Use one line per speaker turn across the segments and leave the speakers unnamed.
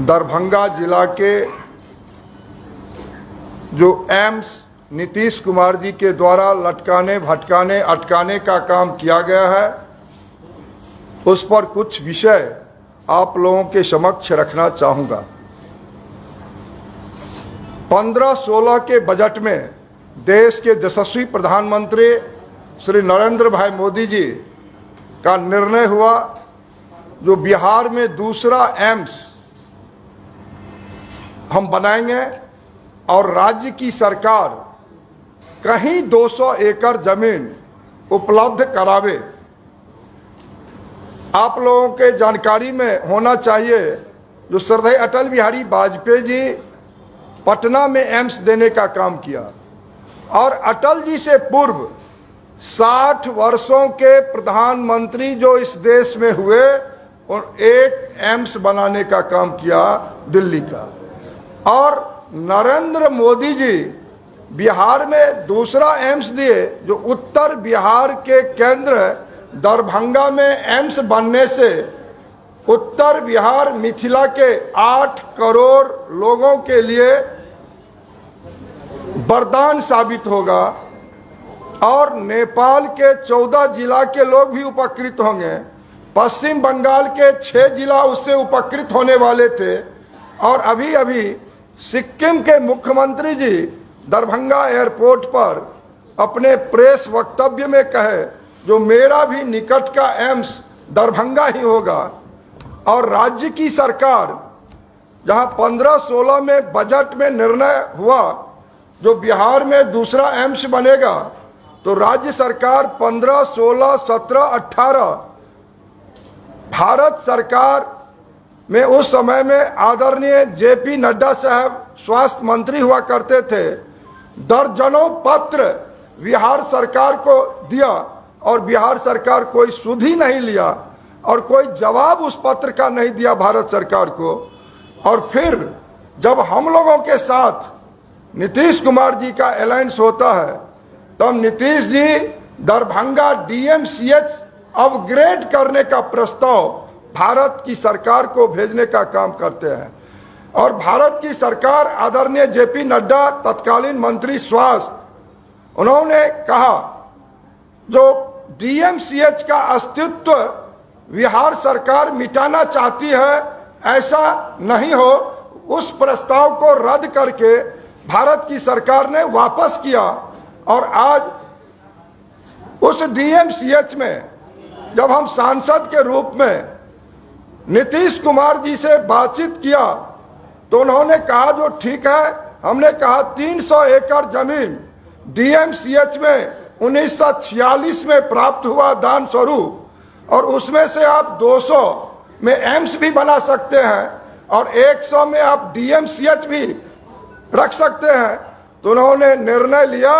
दरभंगा जिला के जो एम्स नीतीश कुमार जी के द्वारा लटकाने, भटकाने, अटकाने का काम किया गया है, उस पर कुछ विषय आप लोगों के समक्ष रखना चाहूंगा। 15-16 के बजट में देश के यशस्वी प्रधानमंत्री श्री नरेंद्र भाई मोदी जी का निर्णय हुआ जो बिहार में दूसरा एम्स हम बनाएंगे और राज्य की सरकार कहीं 200 एकड़ जमीन उपलब्ध करावे। आप लोगों के जानकारी में होना चाहिए जो श्रद्धेय अटल बिहारी वाजपेयी जी पटना में एम्स देने का काम किया और अटल जी से पूर्व 60 वर्षों के प्रधानमंत्री जो इस देश में हुए और एक एम्स बनाने का काम किया दिल्ली का, और नरेंद्र मोदी जी बिहार में दूसरा एम्स दिए जो उत्तर बिहार के केंद्र दरभंगा में एम्स बनने से उत्तर बिहार मिथिला के 8 करोड़ लोगों के लिए वरदान साबित होगा और नेपाल के 14 जिला के लोग भी उपकृत होंगे। पश्चिम बंगाल के 6 जिला उससे उपकृत होने वाले थे और अभी अभी सिक्किम के मुख्यमंत्री जी दरभंगा एयरपोर्ट पर अपने प्रेस वक्तव्य में कहे जो मेरा भी निकट का एम्स दरभंगा ही होगा। और राज्य की सरकार जहां 15-16 में बजट में निर्णय हुआ जो बिहार में दूसरा एम्स बनेगा, तो राज्य सरकार 15, 16, 17, 18 भारत सरकार में उस समय में आदरणीय जेपी नड्डा साहब स्वास्थ्य मंत्री हुआ करते थे, दर्जनों पत्र बिहार सरकार को दिया और बिहार सरकार कोई सुध ही नहीं लिया और कोई जवाब उस पत्र का नहीं दिया भारत सरकार को। और फिर जब हम लोगों के साथ नीतीश कुमार जी का अलायंस होता है तब नीतीश जी दरभंगा डीएमसीएच अपग्रेड करने का प्रस्ताव भारत की सरकार को भेजने का काम करते हैं और भारत की सरकार आदरणीय जेपी नड्डा तत्कालीन मंत्री स्वास्थ्य, उन्होंने कहा जो डीएमसीएच का अस्तित्व बिहार सरकार मिटाना चाहती है ऐसा नहीं हो, उस प्रस्ताव को रद्द करके भारत की सरकार ने वापस किया और आज उस डीएमसीएच में जब हम सांसद के रूप में नीतीश कुमार जी से बातचीत किया तो उन्होंने कहा जो ठीक है, हमने कहा 300 एकड़ जमीन डीएमसीएच में 1946 में प्राप्त हुआ दान स्वरूप और उसमें से आप 200 में एम्स भी बना सकते हैं और 100 में आप डीएमसीएच भी रख सकते हैं। तो उन्होंने निर्णय लिया,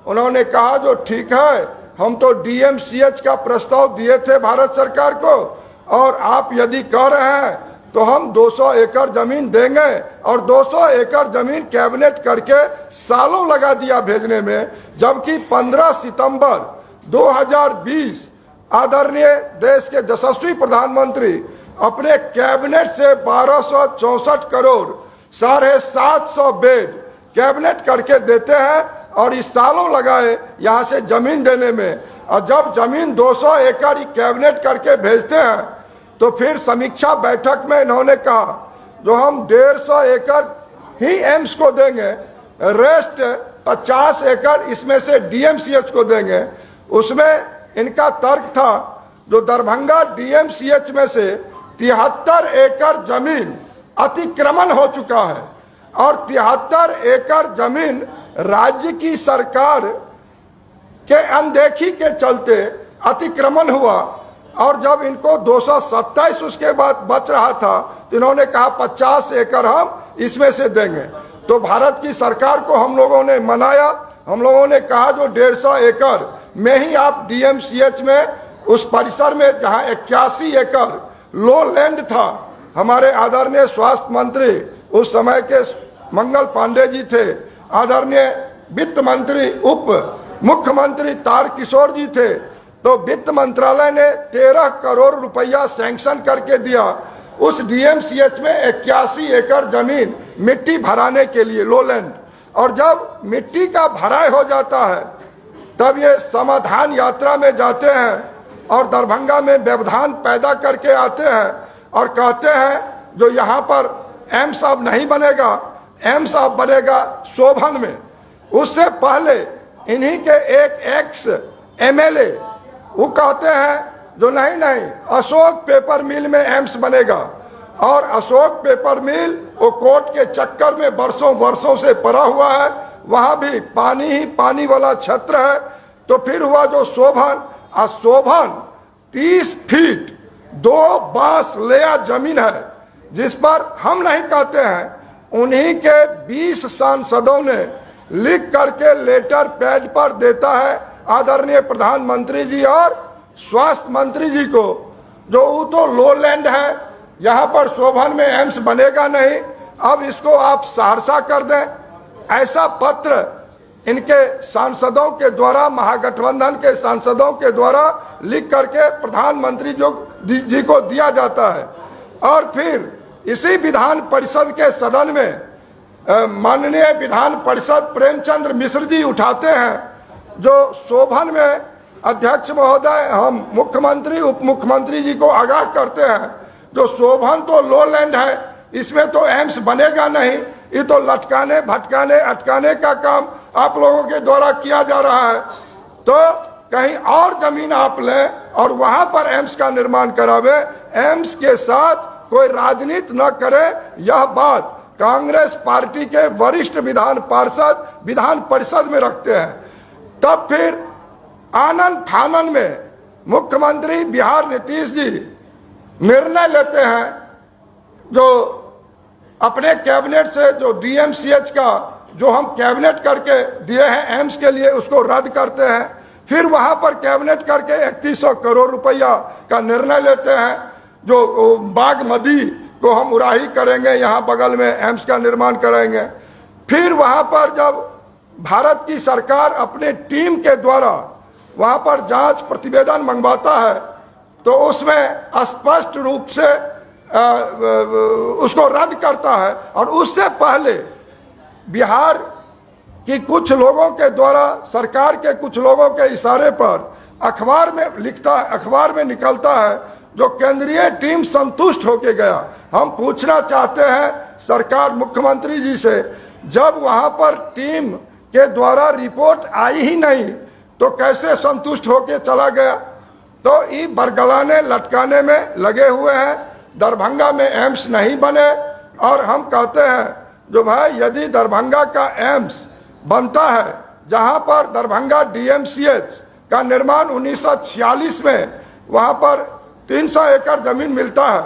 उन्होंने कहा जो ठीक है, हम तो डीएमसीएच का प्रस्ताव दिए थे भारत सरकार को और आप यदि कह रहे हैं तो हम 200 एकड़ जमीन देंगे और 200 एकड़ जमीन कैबिनेट करके सालों लगा दिया भेजने में, जबकि 15 सितंबर 2020 आदरणीय देश के यशस्वी प्रधानमंत्री अपने कैबिनेट से 1264 करोड़ 750 बेड कैबिनेट करके देते हैं और इस सालों लगाए यहां से जमीन देने में। और जब जमीन 200 एकड़ कैबिनेट करके भेजते हैं तो फिर समीक्षा बैठक में इन्होंने कहा जो हम 150 एकड़ ही एम्स को देंगे, रेस्ट 50 एकड़ इसमें से डीएमसीएच को देंगे। उसमें इनका तर्क था जो दरभंगा डीएमसीएच में से 73 एकड़ जमीन अतिक्रमण हो चुका है और 73 एकड़ जमीन राज्य की सरकार के अनदेखी के चलते अतिक्रमण हुआ और जब इनको 227 उसके बाद बच रहा था तो इन्होंने कहा 50 एकड़ हम इसमें से देंगे। तो भारत की सरकार को हम लोगों ने मनाया, हम लोगों ने कहा जो 150 एकड़ में ही आप डीएमसीएच में उस परिसर में जहां 81 एकड़ लो लैंड था, हमारे आदरणीय स्वास्थ्य मंत्री उस समय के मंगल पांडे जी थे, आदरणीय वित्त मंत्री उप मुख्यमंत्री तारकिशोर जी थे, तो वित्त मंत्रालय ने 13 करोड़ रुपया सैंक्शन करके दिया उस डीएमसीएच में 81 एकड़ जमीन मिट्टी भराने के लिए, लोलैंड। और जब मिट्टी का भराई हो जाता है तब ये समाधान यात्रा में जाते हैं और दरभंगा में व्यवधान पैदा करके आते हैं और कहते हैं जो यहाँ पर एम्स अब नहीं बनेगा, एम्स अब बनेगा शोभन में। उससे पहले इन्हीं के एक एक्स एमएलए वो कहते हैं जो नहीं अशोक पेपर मिल में एम्स बनेगा, और अशोक पेपर मिल वो कोर्ट के चक्कर में वर्षों से पड़ा हुआ है, वहां भी पानी ही पानी वाला क्षेत्र है। तो फिर हुआ जो शोभन, शोभन 30 फीट 2 बांस लेया जमीन है, जिस पर हम नहीं कहते हैं, उन्हीं के 20 सांसदों ने लिख करके लेटर पैड पर देता है आदरणीय प्रधानमंत्री जी और स्वास्थ्य मंत्री जी को, जो वो तो लोलैंड है, यहाँ पर शोभन में एम्स बनेगा नहीं, अब इसको आप सहरसा कर दें। ऐसा पत्र इनके सांसदों के द्वारा, महागठबंधन के सांसदों के द्वारा लिख करके प्रधानमंत्री जी को दिया जाता है। और फिर इसी विधान परिषद के सदन में माननीय विधान परिषद प्रेमचंद्र मिश्र जी उठाते हैं जो शोभन में, अध्यक्ष महोदय, हम मुख्यमंत्री उप मुख्यमंत्री जी को आगाह करते हैं, जो शोभन तो लोलैंड है, इसमें तो एम्स बनेगा नहीं, ये तो लटकाने भटकाने अटकाने का काम आप लोगों के द्वारा किया जा रहा है। तो कहीं और जमीन आप लें और वहां पर एम्स का निर्माण करावे, एम्स के साथ कोई राजनीति न करे, यह बात कांग्रेस पार्टी के वरिष्ठ विधान पार्षद विधान परिषद में रखते हैं। तब फिर आनंद फानन में मुख्यमंत्री बिहार नीतीश जी निर्णय लेते हैं, जो अपने कैबिनेट से जो डीएमसीएच का जो हम कैबिनेट करके दिए हैं एम्स के लिए, उसको रद्द करते हैं। फिर वहां पर कैबिनेट करके 3100 करोड़ रुपया का निर्णय लेते हैं, जो बागमती को हम उड़ाही करेंगे, यहाँ बगल में एम्स का निर्माण करेंगे। फिर वहां पर जब भारत की सरकार अपने टीम के द्वारा वहां पर जांच प्रतिवेदन मंगवाता है, तो उसमें स्पष्ट रूप से उसको रद्द करता है। और उससे पहले बिहार की कुछ लोगों के द्वारा, सरकार के कुछ लोगों के इशारे पर अखबार में निकलता है, जो केंद्रीय टीम संतुष्ट होके गया। हम पूछना चाहते हैं सरकार मुख्यमंत्री जी से, जब वहां पर टीम के द्वारा रिपोर्ट आई ही नहीं तो कैसे संतुष्ट होके चला गया? तो ये बरगलाने लटकाने में लगे हुए हैं। दरभंगा में एम्स नहीं बने, और हम कहते हैं जो भाई यदि दरभंगा का एम्स बनता है, जहां पर दरभंगा डीएमसीएच का निर्माण 1946 में वहां पर 300 एकड़ जमीन मिलता है,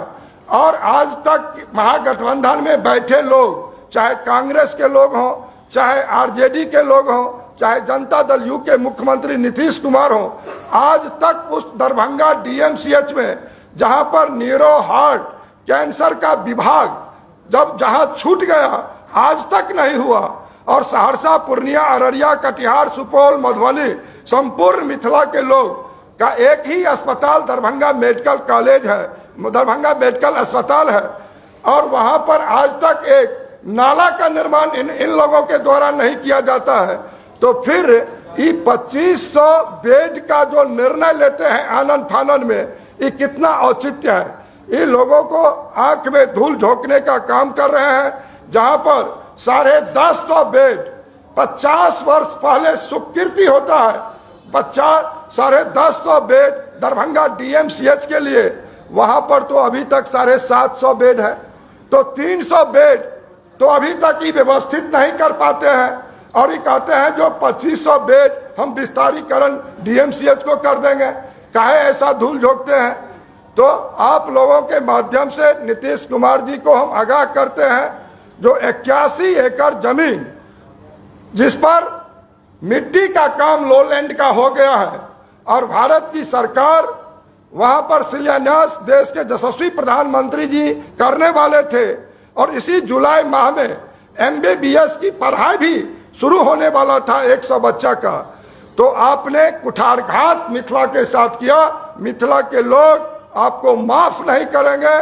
और आज तक महागठबंधन में बैठे लोग, चाहे कांग्रेस के लोग हों, चाहे आरजेडी के लोग हों, चाहे जनता दल यू के मुख्यमंत्री नीतीश कुमार हों, आज तक उस दरभंगा डीएमसीएच में, जहां पर न्यूरो हार्ट कैंसर का विभाग जहां छूट गया, आज तक नहीं हुआ। और सहरसा, पूर्णिया, अररिया, कटिहार, सुपौल, मधुबनी, संपूर्ण मिथिला के लोग का एक ही अस्पताल दरभंगा मेडिकल कॉलेज है, दरभंगा मेडिकल अस्पताल है, और वहां पर आज तक एक नाला का निर्माण इन लोगों के द्वारा नहीं किया जाता है। तो फिर ये 2500 बेड का जो निर्णय लेते हैं आनंद फानन में, ये कितना औचित्य है? ये लोगों को आंख में धूल झोंकने का काम कर रहे हैं, जहां पर 1050 बेड 50 वर्ष पहले स्वीकृति होता है, 1050 बेड दरभंगा डीएमसीएच के लिए, वहां पर तो अभी तक 750 बेड है। तो 300 बेड तो अभी तक ही व्यवस्थित नहीं कर पाते हैं, और ये कहते हैं जो 2500 बेड हम विस्तारीकरण डीएमसीएच को कर देंगे। काहे ऐसा धूल झोंकते हैं? तो आप लोगों के माध्यम से नीतीश कुमार जी को हम आगाह करते हैं, जो 81 एकड़ जमीन जिस पर मिट्टी का काम लोलैंड का हो गया है, और भारत की सरकार वहां पर शिलान्यास देश के यशस्वी प्रधानमंत्री जी करने वाले थे, और इसी जुलाई माह में एमबीबीएस की पढ़ाई भी शुरू होने वाला था 100 बच्चा का। तो आपने कुठारघात मिथिला के साथ किया। मिथिला के लोग आपको माफ नहीं करेंगे।